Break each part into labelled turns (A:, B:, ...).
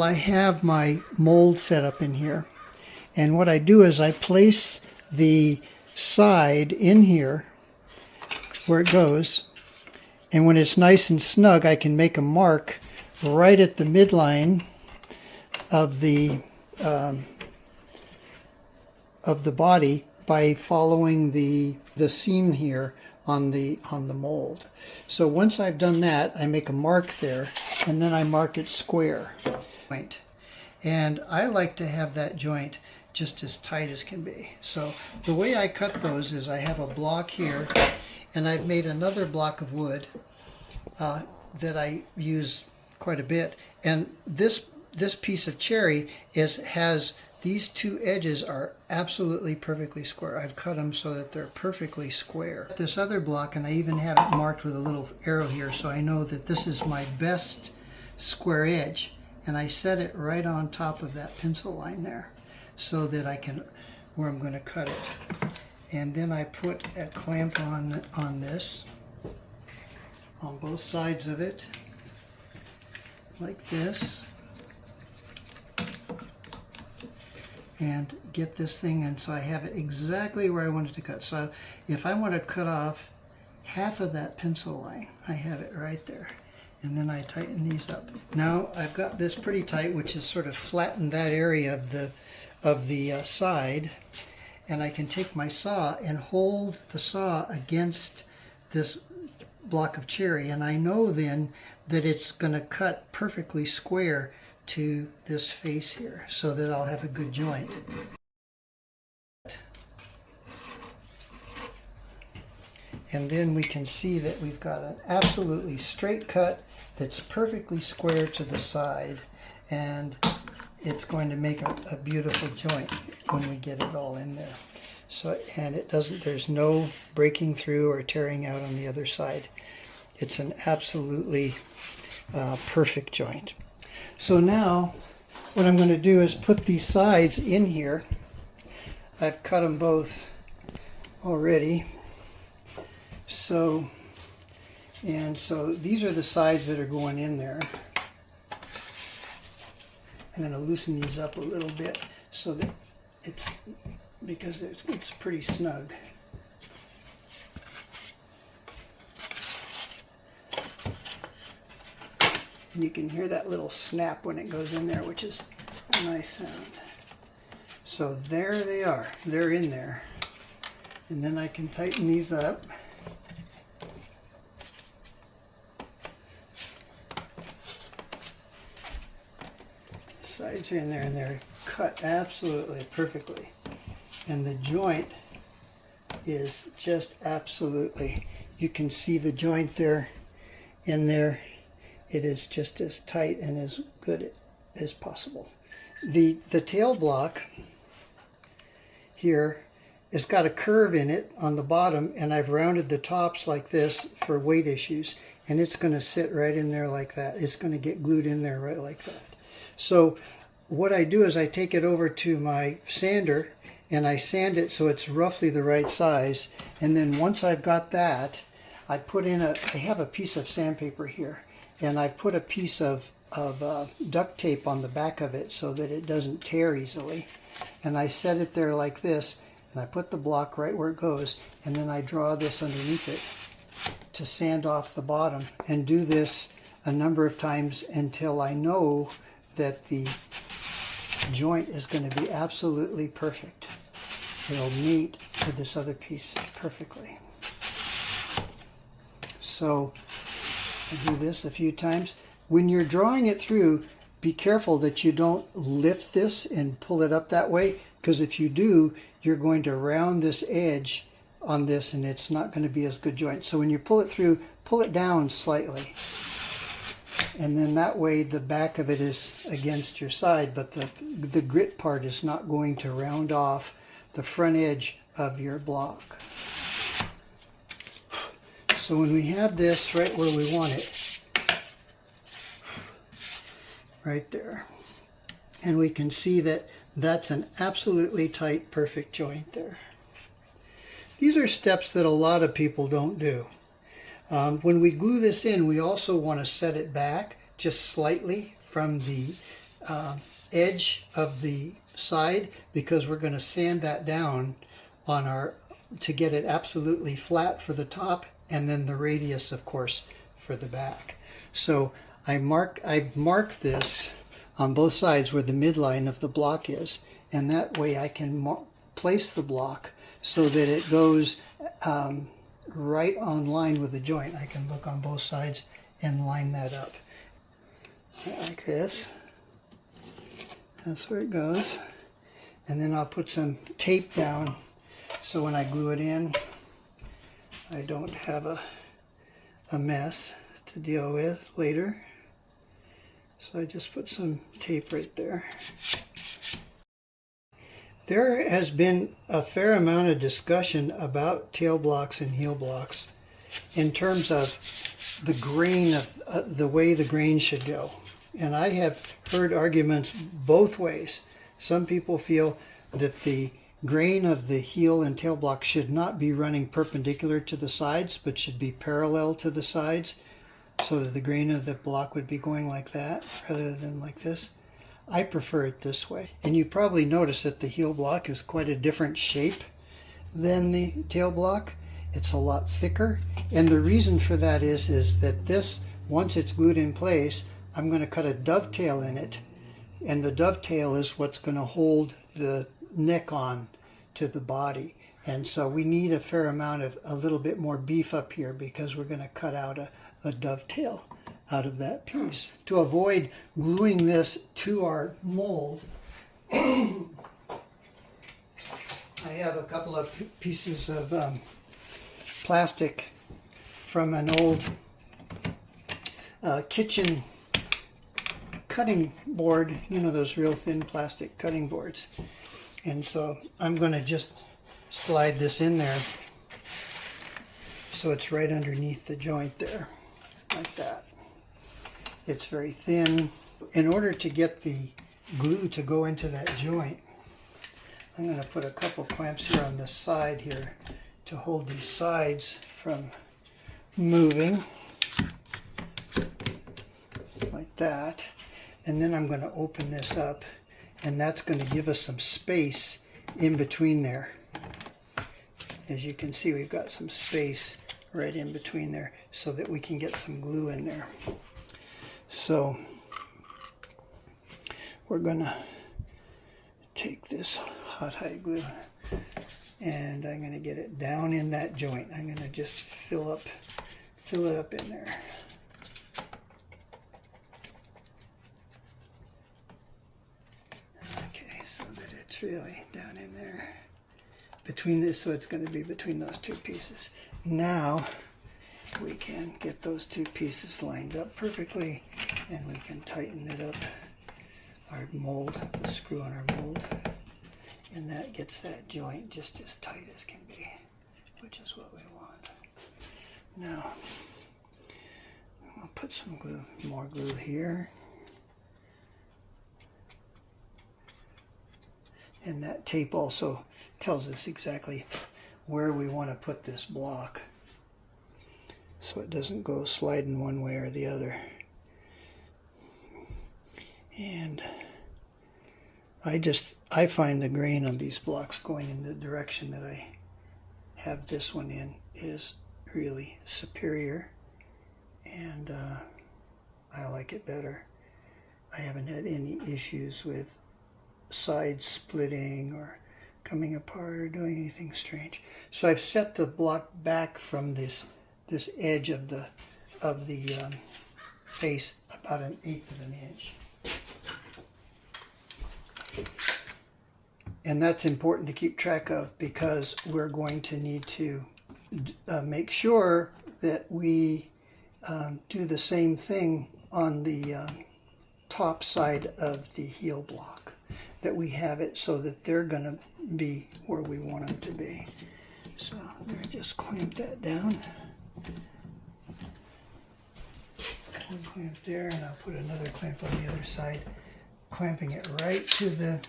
A: I have my mold set up in here. And what I do is I place the side in here where it goes. And when it's nice and snug, I can make a mark right at the midline of the body by following the seam here on the mold. So once I've done that, I make a mark there, and then I mark it square. And I like to have that joint just as tight as can be. So the way I cut those is I have a block here, and I've made another block of wood that I use quite a bit. And this piece of cherry has these two edges are absolutely perfectly square. I've cut them so that they're perfectly square. This other block, and I even have it marked with a little arrow here, so I know that this is my best square edge. And I set it right on top of that pencil line there so that I can, where I'm going to cut it. And then I put a clamp on this, on both sides of it, like this. And get this thing in so I have it exactly where I want it to cut. So if I want to cut off half of that pencil line, I have it right there. And then I tighten these up. Now I've got this pretty tight, which has sort of flattened that area of the side. And I can take my saw and hold the saw against this block of cherry. And I know then that it's going to cut perfectly square to this face here, so that I'll have a good joint. And then we can see that we've got an absolutely straight cut that's perfectly square to the side, and it's going to make a beautiful joint when we get it all in there. So, and it doesn't, there's no breaking through or tearing out on the other side. It's an absolutely perfect joint. So now what I'm going to do is put these sides in here. I've cut them both already. So these are the sides that are going in there. I'm going to loosen these up a little bit so that because it's pretty snug. And you can hear that little snap when it goes in there, which is a nice sound. So there they are. They're in there. And then I can tighten these up. Sides are in there, and they're cut absolutely perfectly. And the joint is just absolutely, you can see the joint there in there. It is just as tight and as good as possible. The tail block here has got a curve in it on the bottom, and I've rounded the tops like this for weight issues, and it's going to sit right in there like that. It's going to get glued in there right like that. So what I do is I take it over to my sander and I sand it so it's roughly the right size, and then once I've got that, I put in I have a piece of sandpaper here, and I put a piece of duct tape on the back of it so that it doesn't tear easily. And I set it there like this, and I put the block right where it goes, and then I draw this underneath it to sand off the bottom, and do this a number of times until I know that the joint is going to be absolutely perfect. It'll meet with this other piece perfectly. So I do this a few times. When you're drawing it through, be careful that you don't lift this and pull it up that way, because if you do, you're going to round this edge on this, and it's not going to be as good joint. So when you pull it through, pull it down slightly, and then that way the back of it is against your side, but the grit part is not going to round off the front edge of your block. So when we have this right where we want it, right there, and we can see that that's an absolutely tight, perfect joint there. These are steps that a lot of people don't do. When we glue this in, we also want to set it back just slightly from the edge of the side, because we're going to sand that down on our to get it absolutely flat for the top, and then the radius, of course, for the back. So I've marked this on both sides where the midline of the block is, and that way I can place the block so that it goes right on line with the joint. I can look on both sides and line that up like this. That's where it goes. And then I'll put some tape down so when I glue it in, I don't have a mess to deal with later. So I just put some tape right there. There has been a fair amount of discussion about tail blocks and heel blocks in terms of the grain of the way the grain should go. And I have heard arguments both ways. Some people feel that the grain of the heel and tail block should not be running perpendicular to the sides, but should be parallel to the sides, so that the grain of the block would be going like that rather than like this. I prefer it this way. And you probably notice that the heel block is quite a different shape than the tail block. It's a lot thicker. And the reason for that is that this, once it's glued in place, I'm going to cut a dovetail in it. And the dovetail is what's going to hold the neck on to the body. And so we need a fair amount of a little bit more beef up here, because we're going to cut out a dovetail out of that piece. To avoid gluing this to our mold, I have a couple of pieces of plastic from an old kitchen cutting board, you know, those real thin plastic cutting boards. And so I'm going to just slide this in there so it's right underneath the joint there, like that. It's very thin. In order to get the glue to go into that joint, I'm going to put a couple clamps here on this side here to hold these sides from moving, like that. And then I'm going to open this up, and that's going to give us some space in between there. As you can see, we've got some space right in between there so that we can get some glue in there. So we're going to take this hot glue, and I'm going to get it down in that joint. I'm going to just fill it up in there. Okay, so that it's really down in there between this, so it's going to be between those two pieces. Now we can get those two pieces lined up perfectly, and we can tighten it up, our mold, the screw on our mold, and that gets that joint just as tight as can be, which is what we want. Now I'll put some glue, more glue here, and that tape also tells us exactly where we want to put this block, so it doesn't go sliding one way or the other. And I find the grain on these blocks going in the direction that I have this one in is really superior, and I like it better. I haven't had any issues with sides splitting or coming apart or doing anything strange. So I've set the block back from this edge of the face about 1/8 of an inch. And that's important to keep track of, because we're going to need to make sure that we do the same thing on the top side of the heel block, that we have it so that they're going to be where we want them to be. So I'm going to just clamp that down. One clamp there, and I'll put another clamp on the other side, clamping it right to the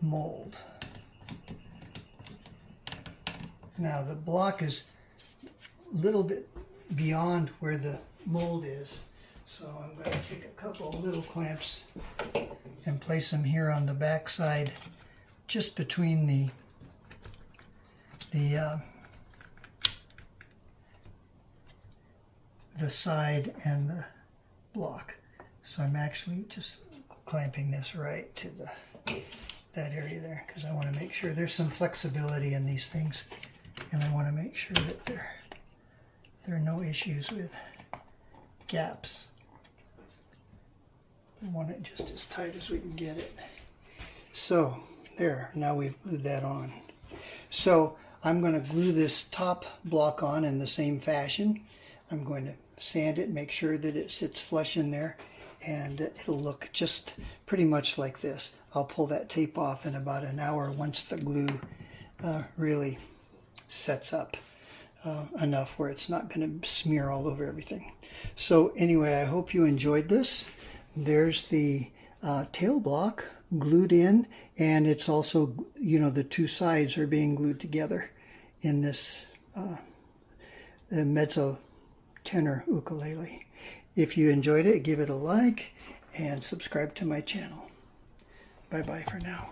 A: mold. Now the block is a little bit beyond where the mold is. So I'm going to take a couple of little clamps and place them here on the back side, just between the side and the block. So I'm actually just clamping this right to that area there, because I want to make sure there's some flexibility in these things, and I want to make sure that there are no issues with gaps. I want it just as tight as we can get it. So there, now we've glued that on. So I'm going to glue this top block on in the same fashion. I'm going to sand it, make sure that it sits flush in there, and it'll look just pretty much like this. I'll pull that tape off in about an hour once the glue really sets up enough where it's not going to smear all over everything. So anyway, I hope you enjoyed this. There's the tail block glued in, and it's also, you know, the two sides are being glued together in this the mezzo tenor ukulele. If you enjoyed it, give it a like and subscribe to my channel. Bye bye for now.